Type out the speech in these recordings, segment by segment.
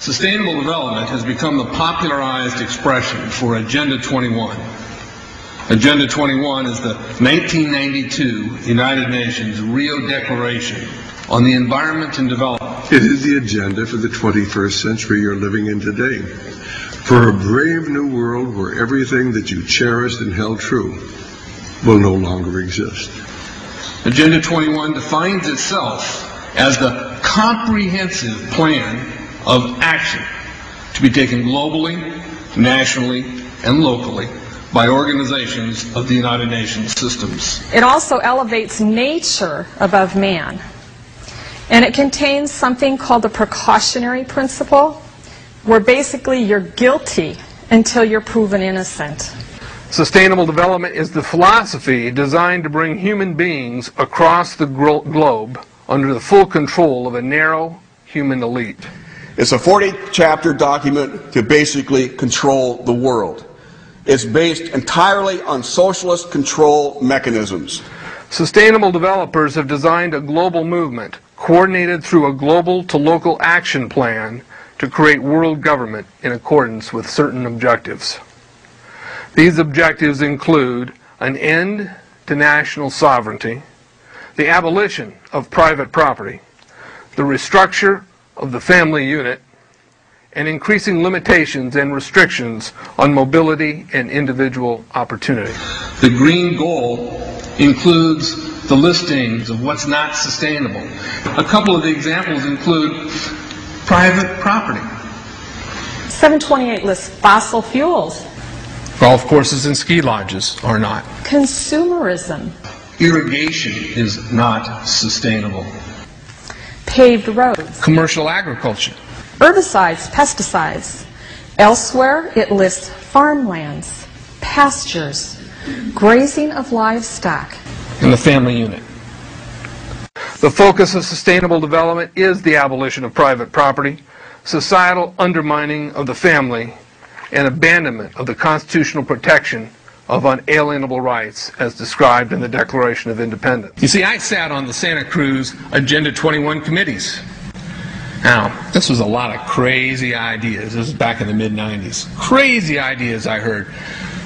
Sustainable development has become the popularized expression for Agenda 21. Agenda 21 is the 1992 United Nations Rio Declaration on the Environment and Development. It is the agenda for the 21st century you're living in today. For a brave new world where everything that you cherished and held true will no longer exist. Agenda 21 defines itself as the comprehensive plan of action to be taken globally, nationally, and locally by organizations of the United Nations systems. It also elevates nature above man. And it contains something called the precautionary principle, where basically you're guilty until you're proven innocent. Sustainable development is the philosophy designed to bring human beings across the globe under the full control of a narrow human elite. It's a 40-chapter document to basically control the world. It's based entirely on socialist control mechanisms. Sustainable developers have designed a global movement coordinated through a global to local action plan to create world government in accordance with certain objectives. These objectives include an end to national sovereignty, the abolition of private property, the restructure of the family unit, and increasing limitations and restrictions on mobility and individual opportunity. The green goal includes the listings of what's not sustainable. A couple of the examples include private property. 728 lists fossil fuels. Golf courses and ski lodges are not. Consumerism. Irrigation is not sustainable. Paved roads. Commercial agriculture. Herbicides, pesticides. Elsewhere, it lists farmlands, pastures, grazing of livestock. And the family unit. The focus of sustainable development is the abolition of private property, societal undermining of the family, and abandonment of the constitutional protection of unalienable rights as described in the Declaration of Independence. You see, I sat on the Santa Cruz Agenda 21 committees. Now, this was a lot of crazy ideas. This was back in the mid-90s. Crazy ideas I heard.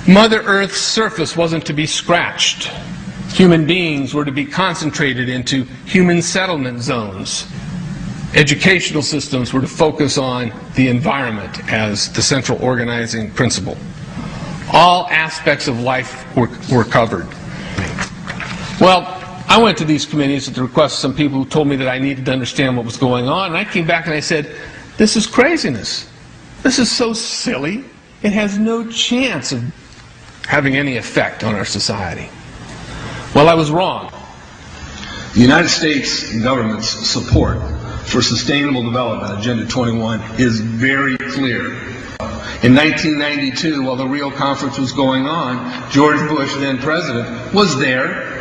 Mother Earth's surface wasn't to be scratched. Human beings were to be concentrated into human settlement zones. Educational systems were to focus on the environment as the central organizing principle. All aspects of life were covered. Well, I went to these committees at the request of some people who told me that I needed to understand what was going on, and I came back and I said, this is craziness. This is so silly. It has no chance of having any effect on our society. Well, I was wrong. The United States government's support for sustainable development, Agenda 21, is very clear. In 1992, while the Rio Conference was going on, George Bush, then president, was there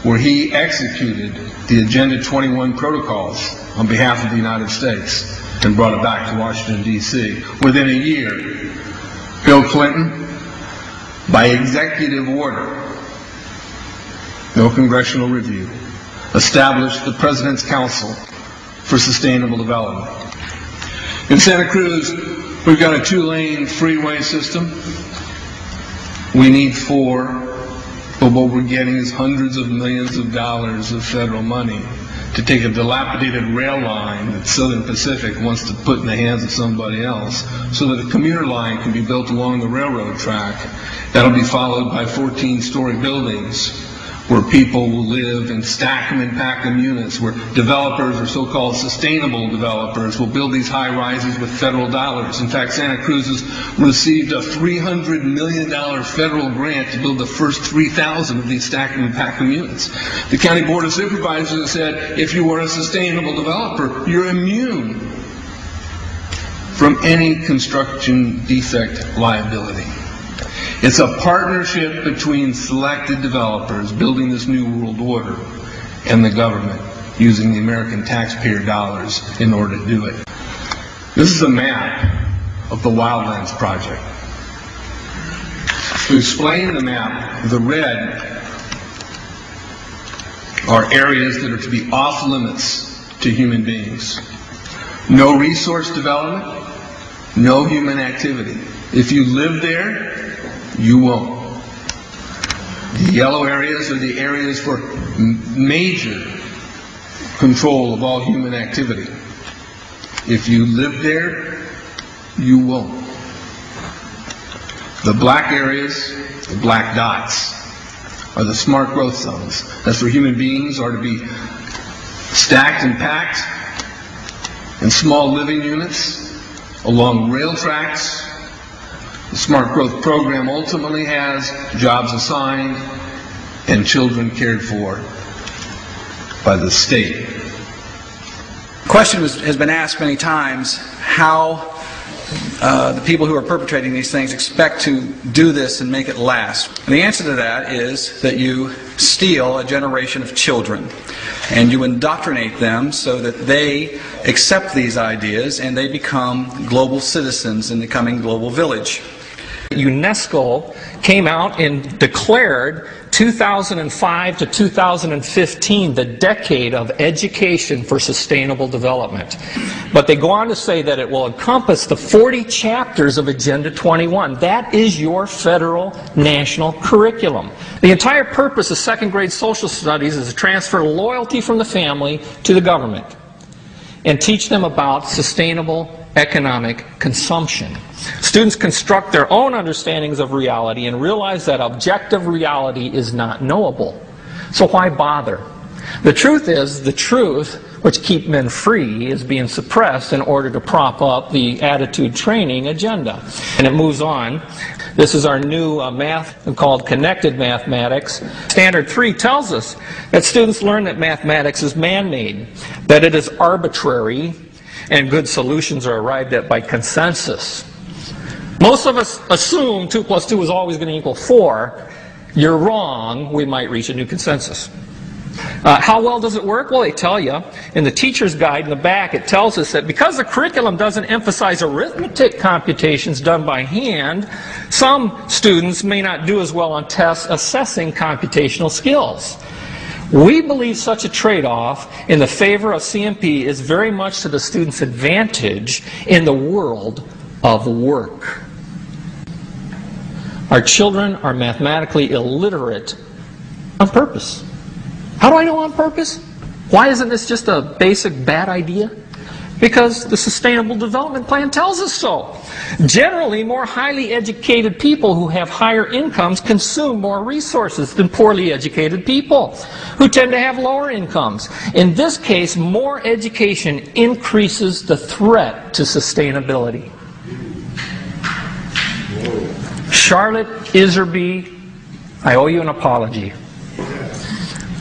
where he executed the Agenda 21 protocols on behalf of the United States and brought it back to Washington, D.C. Within a year, Bill Clinton, by executive order, no congressional review, established the President's Council for Sustainable Development. In Santa Cruz, we've got a 2-lane freeway system. We need 4. But what we're getting is hundreds of millions of dollars of federal money to take a dilapidated rail line that Southern Pacific wants to put in the hands of somebody else so that a commuter line can be built along the railroad track. That'll be followed by 14-story buildings where people will live and stack them and pack them units, where developers, or so-called sustainable developers, will build these high-rises with federal dollars. In fact, Santa Cruz has received a $300 million federal grant to build the first 3,000 of these stack them and pack them units. The County Board of Supervisors has said, if you are a sustainable developer, you're immune from any construction defect liability. It's a partnership between selected developers building this new world order and the government using the American taxpayer dollars in order to do it. This is a map of the Wildlands Project. To explain the map, the red are areas that are to be off limits to human beings. No resource development, No human activity. If you live there, you won't. The yellow areas are the areas for major control of all human activity. If you live there, you won't. The black areas, the black dots, are the smart growth zones. That's where human beings are to be stacked and packed in small living units along rail tracks. The Smart Growth Program ultimately has jobs assigned and children cared for by the state. The question has been asked many times how the people who are perpetrating these things expect to do this and make it last. And the answer to that is that you steal a generation of children and you indoctrinate them so that they accept these ideas and they become global citizens in the coming global village. UNESCO came out and declared 2005 to 2015 the decade of education for sustainable development. But they go on to say that it will encompass the 40 chapters of Agenda 21. That is your federal national curriculum. The entire purpose of second grade social studies is to transfer loyalty from the family to the government and teach them about sustainable economic consumption. Students construct their own understandings of reality and realize that objective reality is not knowable. So why bother? The truth is, the truth which keep men free is being suppressed in order to prop up the attitude training agenda. And it moves on. This is our new math called connected mathematics. Standard 3 tells us that students learn that mathematics is man-made, that it is arbitrary, and good solutions are arrived at by consensus. Most of us assume 2 plus 2 is always going to equal 4. You're wrong. We might reach a new consensus. How well does it work? Well, they tell you in the teacher's guide in the back, it tells us that because the curriculum doesn't emphasize arithmetic computations done by hand, some students may not do as well on tests assessing computational skills. We believe such a trade-off in the favor of CMP is very much to the student's advantage in the world of work. Our children are mathematically illiterate on purpose. How do I know on purpose? Why isn't this just a basic bad idea? Because the Sustainable Development Plan tells us so. Generally, more highly educated people who have higher incomes consume more resources than poorly educated people who tend to have lower incomes. In this case, more education increases the threat to sustainability. Charlotte Iserby, I owe you an apology.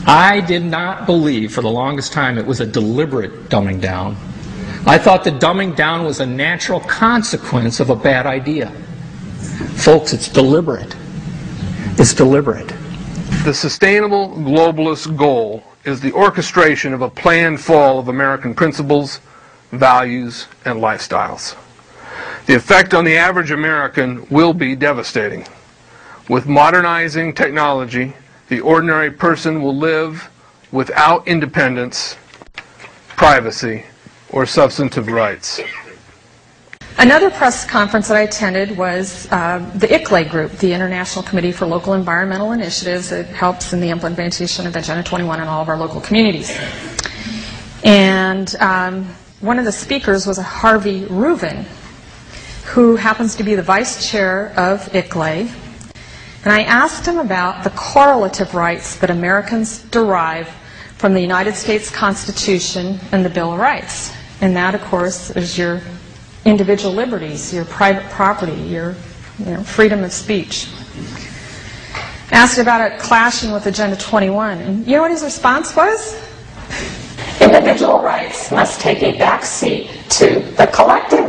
I did not believe for the longest time it was a deliberate dumbing down. I thought the dumbing down was a natural consequence of a bad idea. Folks, it's deliberate. It's deliberate. The sustainable globalist goal is the orchestration of a planned fall of American principles, values, and lifestyles. The effect on the average American will be devastating. With modernizing technology, the ordinary person will live without independence, privacy, or substantive rights. Another press conference that I attended was the ICLEI group, the International Committee for Local Environmental Initiatives. It helps in the implementation of Agenda 21 in all of our local communities. And one of the speakers was a Harvey Reuven, who happens to be the vice chair of ICLEI. And I asked him about the correlative rights that Americans derive from the United States Constitution and the Bill of Rights. And that, of course, is your individual liberties, your private property, your freedom of speech. Asked about it clashing with Agenda 21. And you know what his response was? Individual rights must take a back seat to the collective